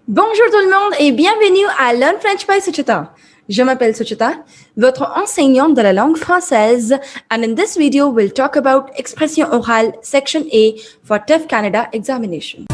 Bonjour tout le monde et bienvenue à Learn French by Suchita. Je m'appelle Suchita, votre enseignante de la langue française, and in this video, we'll talk about expression orale section A for TEF Canada examination.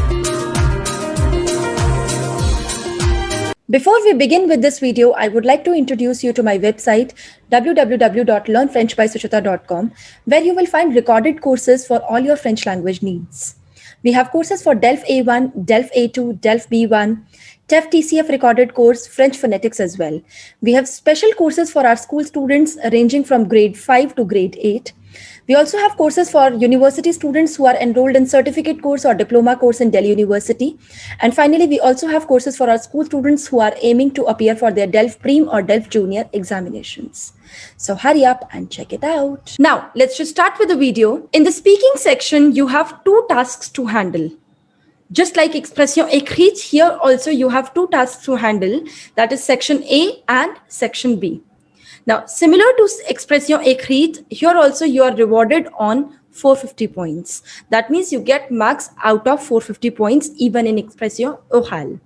Before we begin with this video, I would like to introduce you to my website www.learnfrenchbysuchita.com, where you will find recorded courses for all your French language needs. We have courses for DELF A1, DELF A2, DELF B1, TEF TCF recorded course, French phonetics as well. We have special courses for our school students ranging from grade 5 to grade 8. We also have courses for university students who are enrolled in certificate course or diploma course in Delhi University. And finally, we also have courses for our school students who are aiming to appear for their DELF Preem or DELF Junior examinations. So hurry up and check it out. Now, let's just start with the video. In the speaking section, you have two tasks to handle. Just like expression écrite, here also you have two tasks to handle, that is section A and section B. Now, similar to expression écrite, here also you are rewarded on 450 points. That means you get marks out of 450 points even in expression orale.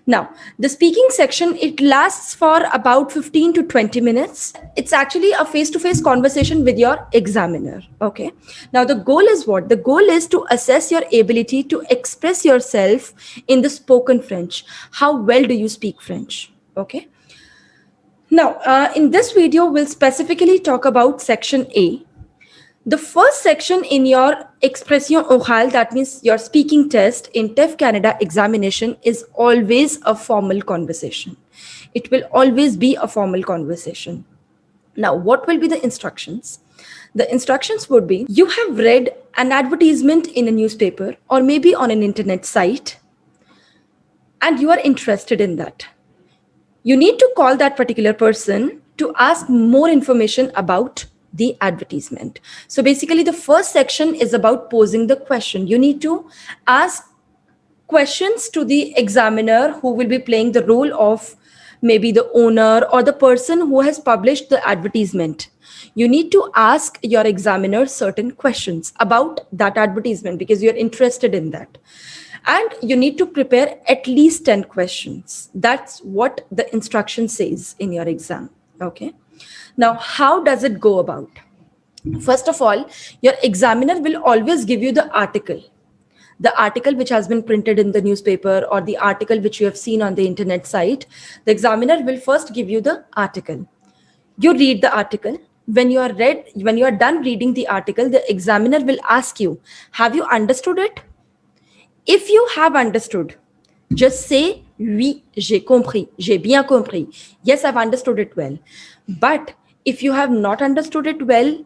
Now, the speaking section, it lasts for about 15 to 20 minutes. It's actually a face-to-face conversation with your examiner, okay? Now, the goal is what? The goal is to assess your ability to express yourself in the spoken French. How well do you speak French, okay? Now, in this video, we'll specifically talk about section A. The first section in your expression orale, that means your speaking test in TEF Canada examination, is always a formal conversation. It will always be a formal conversation. Now, what will be the instructions? The instructions would be, you have read an advertisement in a newspaper or maybe on an internet site, and you are interested in that. You need to call that particular person to ask more information about the advertisement. So basically, the first section is about posing the question. You need to ask questions to the examiner who will be playing the role of maybe the owner or the person who has published the advertisement. You need to ask your examiner certain questions about that advertisement because you're interested in that. And you need to prepare at least 10 questions. That's what the instruction says in your exam, okay? Now, how does it go about? First of all, your examiner will always give you the article which has been printed in the newspaper or the article which you have seen on the internet site. The examiner will first give you the article. You read the article. When you are done reading the article, the examiner will ask you, have you understood it? If you have understood, just say, oui, j'ai compris, j'ai bien compris. Yes, I've understood it well. But if you have not understood it well,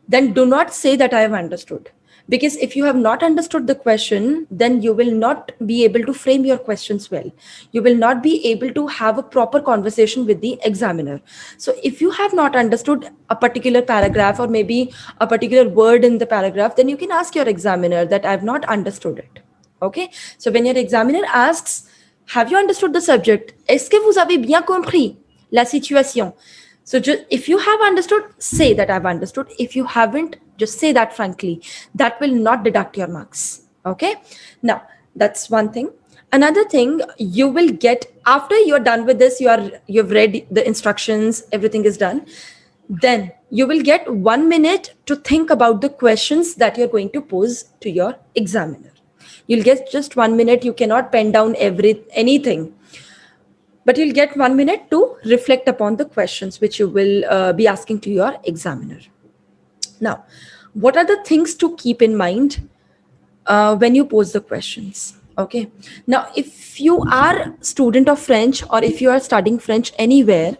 then do not say that I have understood. Because if you have not understood the question, then you will not be able to frame your questions well. You will not be able to have a proper conversation with the examiner. So if you have not understood a particular paragraph or maybe a particular word in the paragraph, then you can ask your examiner that I have not understood it. Okay? So when your examiner asks, have you understood the subject? Est-ce que vous avez bien compris la situation? So just, if you have understood, say that I've understood. If you haven't, just say that frankly. That will not deduct your marks. Okay? Now, that's one thing. Another thing you will get after you're done with this, you've read the instructions, everything is done. Then you will get 1 minute to think about the questions that you're going to pose to your examiner. You'll get just 1 minute. You cannot pen down anything. But you'll get 1 minute to reflect upon the questions which you will be asking to your examiner. Now, what are the things to keep in mind when you pose the questions? Okay. Now, if you are a student of French or if you are studying French anywhere,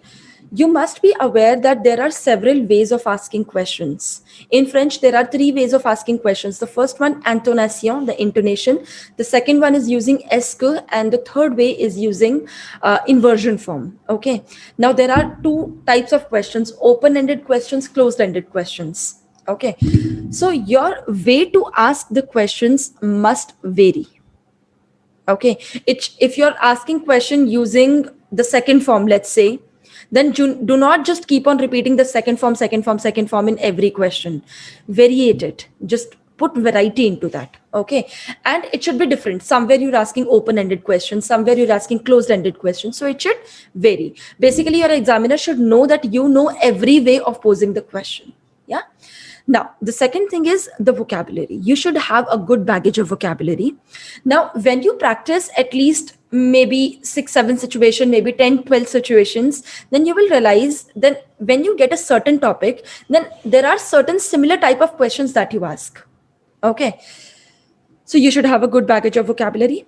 you must be aware that there are several ways of asking questions. In French, there are 3 ways of asking questions. The first one, intonation, the intonation. The second one is using est que, and the third way is using inversion form. Okay. Now, there are 2 types of questions, open-ended questions, closed-ended questions. Okay. So your way to ask the questions must vary. Okay. If you're asking question using the second form, let's say, then do not just keep on repeating the second form in every question. Variate it. Just put variety into that. Okay. And it should be different. Somewhere you're asking open-ended questions, somewhere you're asking closed-ended questions. So it should vary. Basically, your examiner should know that you know every way of posing the question. Yeah. Now, the second thing is the vocabulary. You should have a good baggage of vocabulary. Now, when you practice at least maybe 6, 7 situations, maybe 10, 12 situations, then you will realize that when you get a certain topic, then there are certain similar type of questions that you ask. Okay. So you should have a good baggage of vocabulary.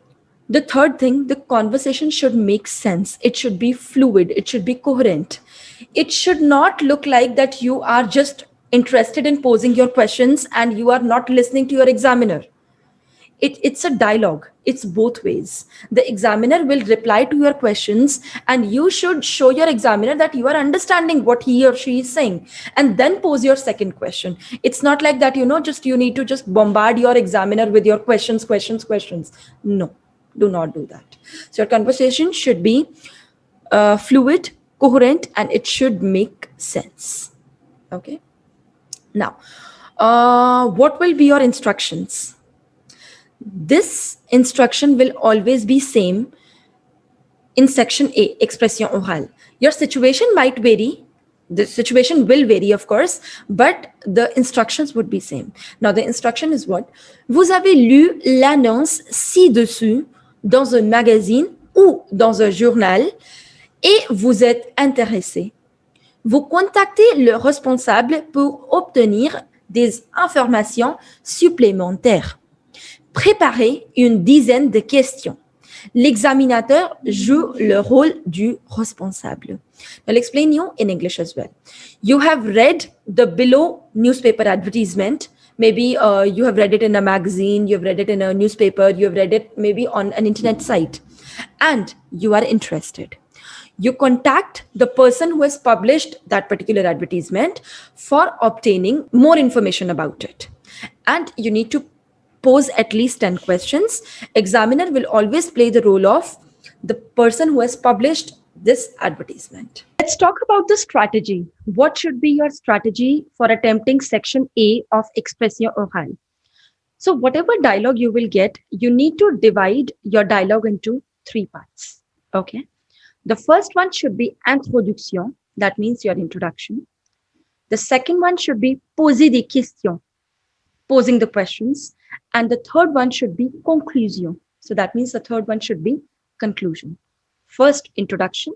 The third thing, the conversation should make sense. It should be fluid. It should be coherent. It should not look like that you are just interested in posing your questions and you are not listening to your examiner. It's a dialogue. It's both ways. The examiner will reply to your questions and you should show your examiner that you are understanding what he or she is saying, and then pose your second question. It's not like that, just you need to just bombard your examiner with your questions. No, do not do that. So your conversation should be fluid, coherent, and it should make sense. Okay. Now, what will be your instructions? This instruction will always be same in section A, expression orale. Your situation might vary. The situation will vary, of course, but the instructions would be same. Now, the instruction is what? Vous avez lu l'annonce ci-dessus dans un magazine ou dans un journal et vous êtes intéressé. Vous contactez le responsable pour obtenir des informations supplémentaires. Préparez une dizaine de questions. L'examinateur joue le rôle du responsable. I'll explain you in English as well. You have read the below newspaper advertisement. Maybe you have read it in a magazine, you have read it in a newspaper, you have read it maybe on an internet site, and you are interested. You contact the person who has published that particular advertisement for obtaining more information about it. And you need to pose at least 10 questions. Examiner will always play the role of the person who has published this advertisement. Let's talk about the strategy. What should be your strategy for attempting section A of expression orale? So whatever dialogue you will get, you need to divide your dialogue into 3 parts. Okay. The first one should be introduction. That means your introduction. The second one should be poser des questions, posing the questions. And the third one should be conclusion. So that means the third one should be conclusion. First, introduction.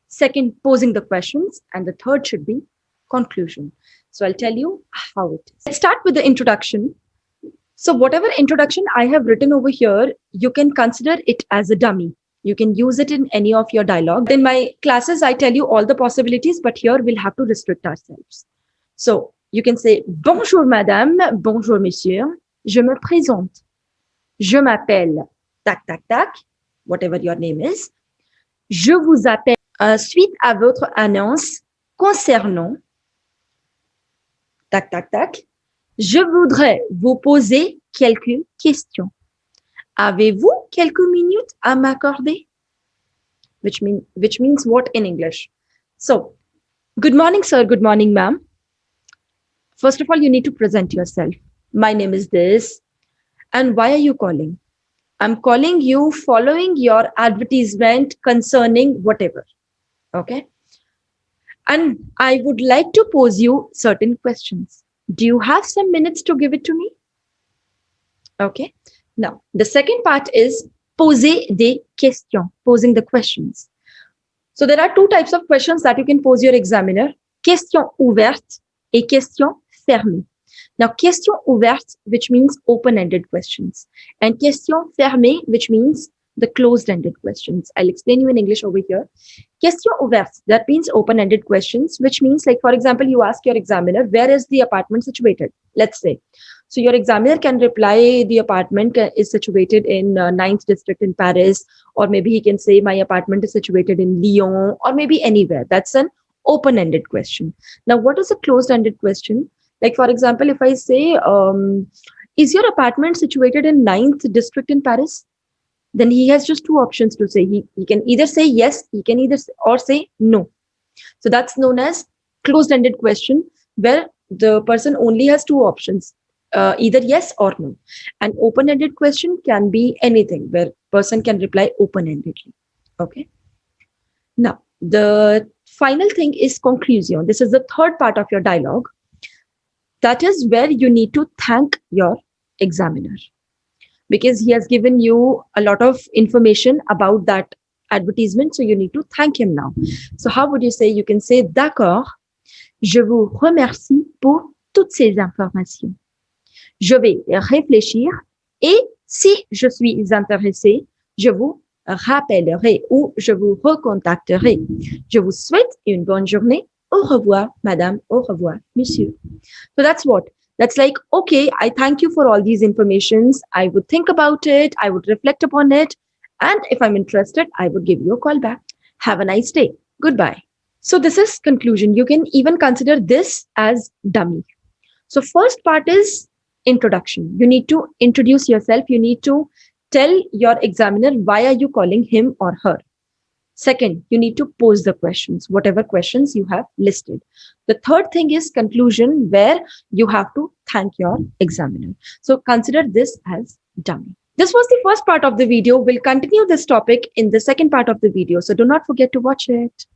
Second, posing the questions. And the third should be conclusion. So I'll tell you how it is. Let's start with the introduction. So whatever introduction I have written over here, you can consider it as a dummy. You can use it in any of your dialogue. In my classes, I tell you all the possibilities, but here we'll have to restrict ourselves. So you can say, bonjour madame, bonjour monsieur. Je me présente. Je m'appelle tac, tac, tac, whatever your name is. Je vous appelle suite à votre annonce concernant tac, tac, tac. Je voudrais vous poser quelques questions. Avez-vous quelques minutes à m'accorder? Which means what in English? So, good morning, sir. Good morning, ma'am. First of all, you need to present yourself. My name is this. And why are you calling? I'm calling you following your advertisement concerning whatever. Okay. And I would like to pose you certain questions. Do you have some minutes to give it to me? Okay. Now, the second part is poser des questions, posing the questions. So there are 2 types of questions that you can pose your examiner. Question ouverte et question fermée. Now, question ouverte, which means open-ended questions, and question fermée, which means the closed-ended questions. I'll explain you in English over here. Question ouverte, that means open-ended questions, which means, like, for example, you ask your examiner, where is the apartment situated? Let's say. So your examiner can reply, the apartment is situated in 9th district in Paris, or maybe he can say, my apartment is situated in Lyon, or maybe anywhere. That's an open-ended question. Now, what is a closed-ended question? Like, for example, if I say, is your apartment situated in 9th district in Paris? Then he has just 2 options to say. He can either say yes, he can either say no. So that's known as closed-ended question, where the person only has 2 options. either yes or no. An open-ended question can be anything where person can reply open-endedly. Okay. Now, the final thing is conclusion. This is the third part of your dialogue. That is where you need to thank your examiner because he has given you a lot of information about that advertisement. So you need to thank him now. So how would you say? You can say, d'accord, je vous remercie pour toutes ces informations. Je vais réfléchir et si je suis intéressé, je vous rappellerai ou je vous recontacterai. Je vous souhaite une bonne journée. Au revoir, madame. Au revoir, monsieur. So that's what. That's like, okay, I thank you for all these informations. I would think about it. I would reflect upon it. And if I'm interested, I would give you a call back. Have a nice day. Goodbye. So this is conclusion. You can even consider this as dummy. So first part is introduction. You need to introduce yourself. You need to tell your examiner why are you calling him or her. Second, you need to pose the questions, whatever questions you have listed. The third thing is conclusion, where you have to thank your examiner. So consider this as dummy. This was the first part of the video. We'll continue this topic in the second part of the video. So do not forget to watch it.